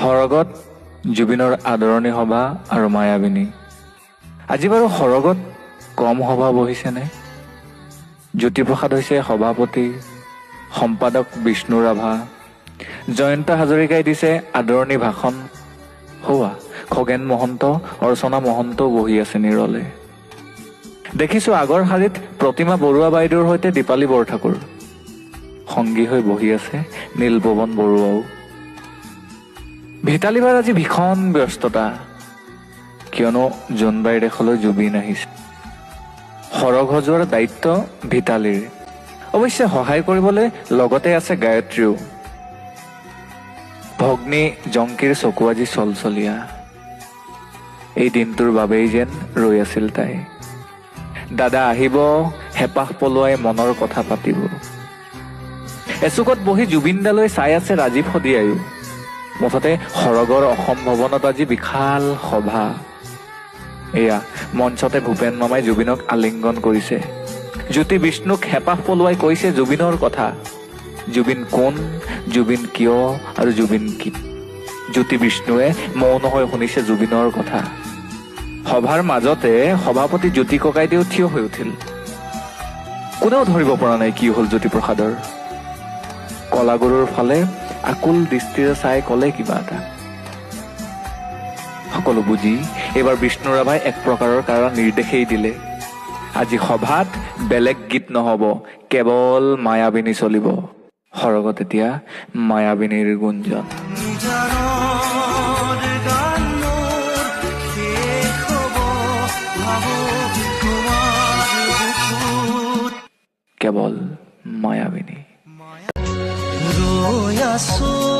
সৰগত জুবিনৰ আদৰণি সভা আৰু মায়াবিনী। আজি বাৰু সৰগত কম সভা বহিছেনে? জ্যোতিপ্ৰসাদ হৈছে সভাপতি, সম্পাদক বিষ্ণু ৰাভা, জয়ন্ত হাজৰিকাই দিছে আদৰণি ভাষণ। হোৱা খগেন মহন্ত, অৰ্চনা মহন্তও বহি আছে নিৰলে। দেখিছো আগৰ শাৰীত প্ৰতিমা বৰুৱা বাইদেউৰ সৈতে দীপালী বৰঠাকুৰ, সংগী হৈ বহি আছে নীলপৱন বৰুৱাও। ভিতালীবাৰ আজি ভীষণ ব্যস্ততা, কিয়নো জোনবাইৰ দেশলৈ জুবিন আহিছে। সৰগ সজোৱাৰ দায়িত্ব ভিতালীৰ। অৱশ্যে সহায় কৰিবলৈ লগতে আছে গায়ত্ৰীও। ভগ্নী জংকীৰ চকু আজি চলচলীয়া। এই দিনটোৰ বাবেই যেন ৰৈ আছিল তাই। দাদা আহিব, হেঁপাহ পলোৱাই মনৰ কথা পাতিব। এচুকত বহি জুবিনদালৈ চাই আছে ৰাজীৱ শদিয়ায়ো। মুঠতে সৰগৰ অসম ভৱনত আজি বিশাল সভা। এয়া মঞ্চতে ভূপেন মামাই জুবিনক আলিংগন কৰিছে। জ্যোতি বিষ্ণুক হেঁপাহ পলোৱাই কৈছে জুবিনৰ কথা। জুবিন কোন, জুবিন কিয় আৰু জুবিন কি। জ্যোতি বিষ্ণুৱে মৌন হৈ শুনিছে জুবিনৰ কথা। সভাৰ মাজতে সভাপতি জ্যোতি ককাইদেউ থিয় হৈ উঠিল। কোনেও ধৰিব পৰা নাই কি হল জ্যোতিপ্ৰসাদৰ। কলাগুৰুৰ ফালে আকুল দৃষ্টিৰে চাই কলে কিবা এটা। সকলো বুজি এইবাৰ বিষ্ণু ৰাভাই এক প্ৰকাৰৰ কাৰা নিৰ্দেশেই দিলে। আজি সভাত বেলেগ গীত নহব, কেৱল মায়াবিনী চলিব। সৰগত এতিয়া মায়াবিনীৰ গুঞ্জন। কেৱল মায়াবিনী। ৰৈ আছো